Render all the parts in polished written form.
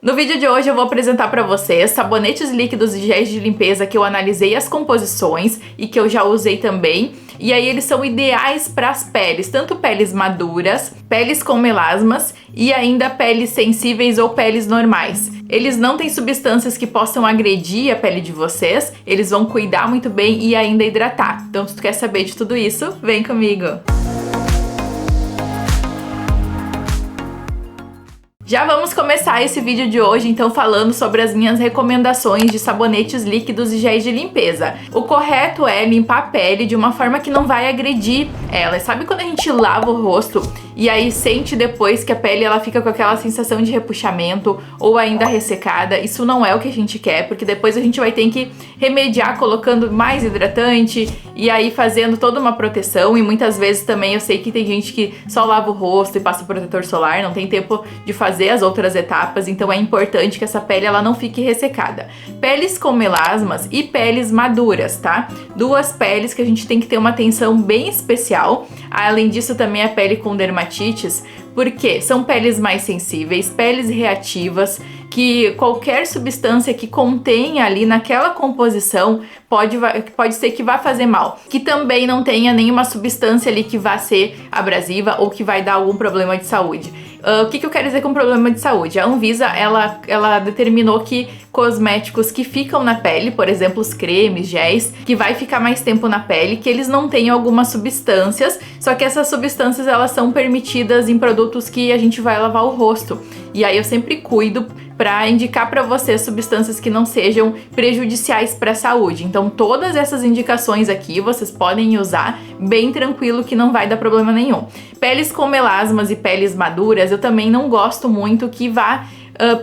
No vídeo de hoje eu vou apresentar para vocês sabonetes líquidos e géis de limpeza que eu analisei as composições e que eu já usei também. E aí eles são ideais para as peles, tanto peles maduras, peles com melasmas e ainda peles sensíveis ou peles normais. Eles não têm substâncias que possam agredir a pele de vocês, eles vão cuidar muito bem e ainda hidratar. Então se tu quer saber de tudo isso, vem comigo! Já vamos começar esse vídeo de hoje, então, falando sobre as minhas recomendações de sabonetes líquidos e géis de limpeza. O correto é limpar a pele de uma forma que não vai agredir ela. Sabe quando a gente lava o rosto e aí sente depois que a pele ela fica com aquela sensação de repuxamento ou ainda ressecada? Isso não é o que a gente quer, porque depois a gente vai ter que remediar colocando mais hidratante e aí fazendo toda uma proteção. E muitas vezes também eu sei que tem gente que só lava o rosto e passa protetor solar, não tem tempo de fazer as outras etapas, então é importante que essa pele ela não fique ressecada. Peles com melasmas e peles maduras, tá? Duas peles que a gente tem que ter uma atenção bem especial. Além disso, também a pele com dermatites, porque são peles mais sensíveis, peles reativas, que qualquer substância que contenha ali naquela composição pode ser que vá fazer mal. Que também não tenha nenhuma substância ali que vá ser abrasiva ou que vai dar algum problema de saúde. O que eu quero dizer com problema de saúde? A Anvisa, ela determinou que cosméticos que ficam na pele, por exemplo, os cremes, géis, que vai ficar mais tempo na pele, que eles não tenham algumas substâncias, só que essas substâncias, elas são permitidas em produtos que a gente vai lavar o rosto. E aí eu sempre cuido para indicar para você substâncias que não sejam prejudiciais para a saúde. Então todas essas indicações aqui vocês podem usar bem tranquilo, que não vai dar problema nenhum. Peles com melasmas e peles maduras eu também não gosto muito que vá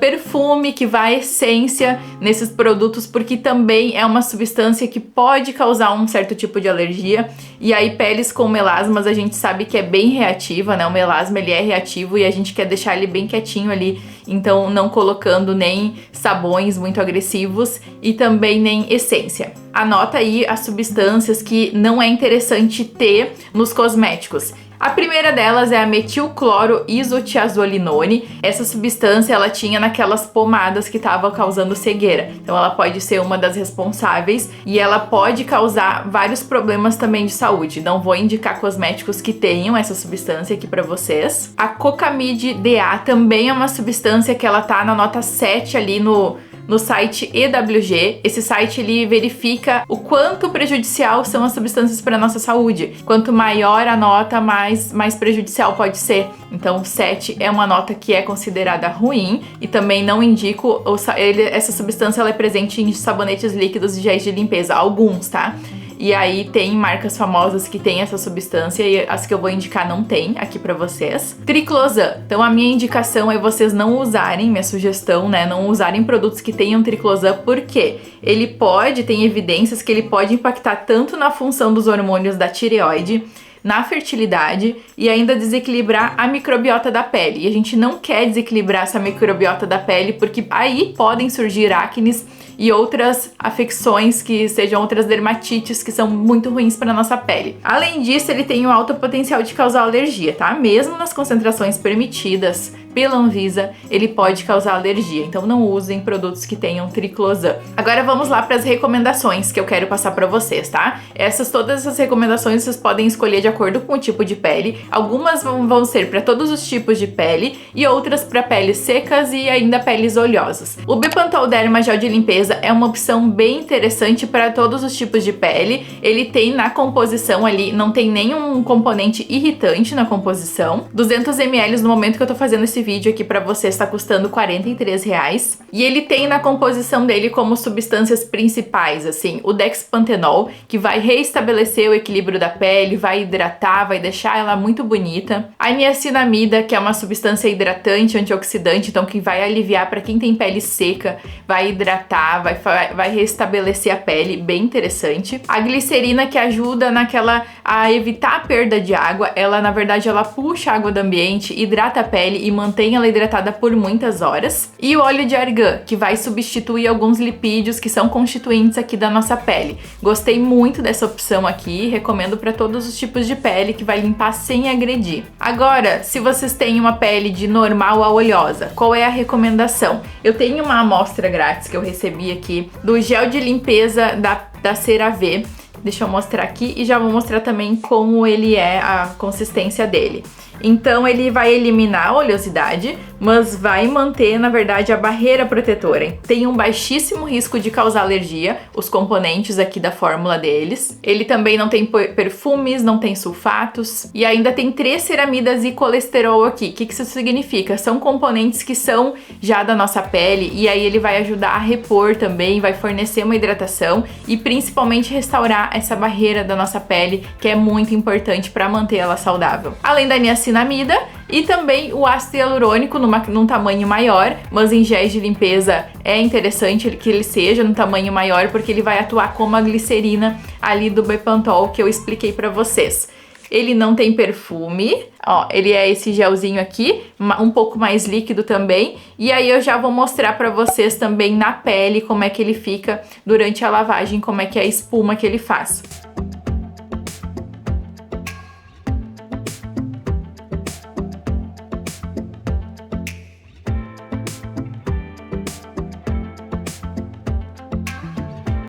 perfume, que vá essência nesses produtos, porque também é uma substância que pode causar um certo tipo de alergia. E aí peles com melasmas a gente sabe que é bem reativa, né? O melasma ele é reativo e a gente quer deixar ele bem quietinho ali, então não colocando nem sabões muito agressivos e também nem essência. Anota aí as substâncias que não é interessante ter nos cosméticos. A primeira delas é a metilcloroisotiazolinone. Essa substância ela tinha naquelas pomadas que estavam causando cegueira. Então ela pode ser uma das responsáveis e ela pode causar vários problemas também de saúde. Não vou indicar cosméticos que tenham essa substância aqui para vocês. A Cocamide DA também é uma substância que ela tá na nota 7 ali no site EWG. Esse site ele verifica o quanto prejudicial são as substâncias para a nossa saúde. Quanto maior a nota, mais prejudicial pode ser. Então 7 é uma nota que é considerada ruim e também não indico. Essa substância ela é presente em sabonetes líquidos e géis de limpeza, alguns, tá? E aí tem marcas famosas que tem essa substância e as que eu vou indicar não tem aqui pra vocês. Triclosan. Então a minha indicação é vocês não usarem, minha sugestão, né? Não usarem produtos que tenham triclosan, porque tem evidências que ele pode impactar tanto na função dos hormônios da tireoide, na fertilidade e ainda desequilibrar a microbiota da pele. E a gente não quer desequilibrar essa microbiota da pele, porque aí podem surgir acnes e outras afecções, que sejam outras dermatites que são muito ruins para nossa pele. Além disso, ele tem um alto potencial de causar alergia, tá? Mesmo nas concentrações permitidas pela Anvisa, ele pode causar alergia. Então não usem produtos que tenham triclosan. Agora vamos lá para as recomendações que eu quero passar para vocês, tá? Todas essas recomendações vocês podem escolher de acordo com o tipo de pele. Algumas vão ser para todos os tipos de pele e outras para peles secas e ainda peles oleosas. O Bepantol Derma Gel de Limpeza é uma opção bem interessante para todos os tipos de pele. Ele tem na composição ali, não tem nenhum componente irritante na composição. 200 ml no momento que eu tô fazendo esse vídeo aqui pra você está custando R$43. E ele tem na composição dele como substâncias principais, assim, o dexpantenol, que vai reestabelecer o equilíbrio da pele, vai hidratar, vai deixar ela muito bonita. A niacinamida, que é uma substância hidratante, antioxidante, então que vai aliviar para quem tem pele seca, vai hidratar, vai restabelecer a pele, bem interessante. A glicerina, que ajuda a evitar a perda de água, ela na verdade ela puxa a água do ambiente, hidrata a pele e mantém mantém ela hidratada por muitas horas. E o óleo de argan, que vai substituir alguns lipídios que são constituintes aqui da nossa pele. Gostei muito dessa opção aqui, recomendo para todos os tipos de pele, que vai limpar sem agredir. Agora, se vocês têm uma pele de normal a oleosa, qual é a recomendação? Eu tenho uma amostra grátis que eu recebi aqui do gel de limpeza da CeraVe. Deixa eu mostrar aqui e já vou mostrar também como ele é, a consistência dele. Então ele vai eliminar a oleosidade, mas vai manter, na verdade, a barreira protetora. Tem um baixíssimo risco de causar alergia, os componentes aqui da fórmula deles. Ele também não tem perfumes, não tem sulfatos e ainda tem 3 ceramidas e colesterol aqui. O que isso significa? São componentes que são já da nossa pele e aí ele vai ajudar a repor também, vai fornecer uma hidratação e principalmente restaurar essa barreira da nossa pele, que é muito importante para manter ela saudável. Além da niacinamida e também o ácido hialurônico num tamanho maior, mas em géis de limpeza é interessante que ele seja num tamanho maior, porque ele vai atuar como a glicerina ali do Bepantol que eu expliquei para vocês. Ele não tem perfume, ó, ele é esse gelzinho aqui, um pouco mais líquido também, e aí eu já vou mostrar pra vocês também na pele como é que ele fica durante a lavagem, como é que é a espuma que ele faz.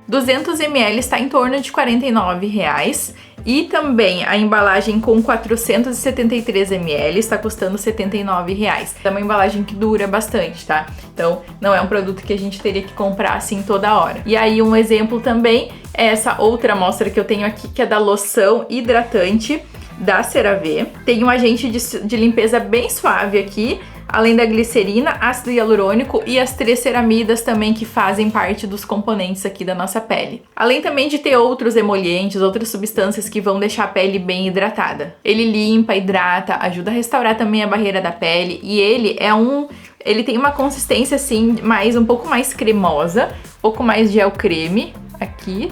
(200 ml) está em torno de R$ 49,00 e também a embalagem com 473 ml está custando R$ 79,00. É uma embalagem que dura bastante, tá? Então não é um produto que a gente teria que comprar assim toda hora. E aí um exemplo também é essa outra amostra que eu tenho aqui, que é da loção hidratante da CeraVe. Tem um agente de limpeza bem suave aqui, além da glicerina, ácido hialurônico e as 3 ceramidas também, que fazem parte dos componentes aqui da nossa pele. Além também de ter outros emolientes, outras substâncias que vão deixar a pele bem hidratada. Ele limpa, hidrata, ajuda a restaurar também a barreira da pele e ele tem uma consistência assim, um pouco mais cremosa, um pouco mais gel creme aqui.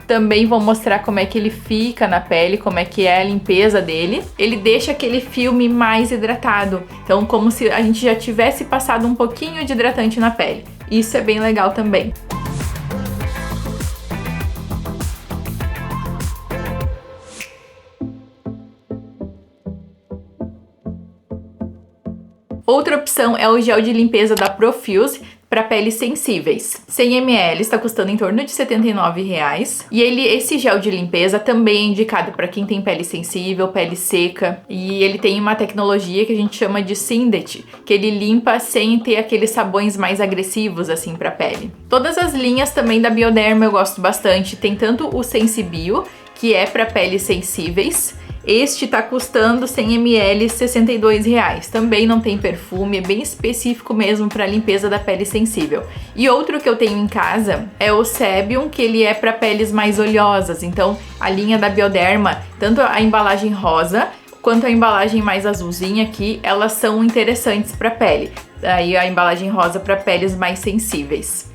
Também vou mostrar como é que ele fica na pele, como é que é a limpeza dele. Ele deixa aquele filme mais hidratado, então como se a gente já tivesse passado um pouquinho de hidratante na pele. Isso é bem legal também. Outra opção é o gel de limpeza da Profuse para peles sensíveis. 100 ml está custando em torno de R$ 79,00. E esse gel de limpeza também é indicado para quem tem pele sensível, pele seca. E ele tem uma tecnologia que a gente chama de Syndet, que ele limpa sem ter aqueles sabões mais agressivos assim para a pele. Todas as linhas também da Bioderma eu gosto bastante. Tem tanto o Sensibio, que é para peles sensíveis. Este tá custando 100 ml R$ 62,00. Também não tem perfume, é bem específico mesmo para limpeza da pele sensível. E outro que eu tenho em casa é o Sebium, que ele é para peles mais oleosas. Então, a linha da Bioderma, tanto a embalagem rosa quanto a embalagem mais azulzinha aqui, elas são interessantes para pele. Aí a embalagem rosa para peles mais sensíveis.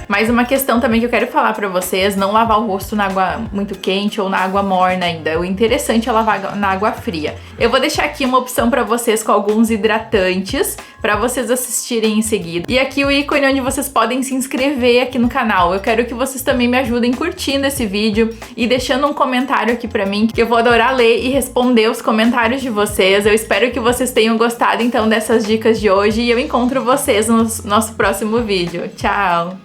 Mais uma questão também que eu quero falar pra vocês: não lavar o rosto na água muito quente ou na água morna ainda. O interessante é lavar na água fria. Eu vou deixar aqui uma opção pra vocês com alguns hidratantes pra vocês assistirem em seguida. E aqui o ícone onde vocês podem se inscrever aqui no canal. Eu quero que vocês também me ajudem curtindo esse vídeo e deixando um comentário aqui pra mim, que eu vou adorar ler e responder os comentários de vocês. Eu espero que vocês tenham gostado então dessas dicas de hoje e eu encontro vocês no nosso próximo vídeo. Tchau!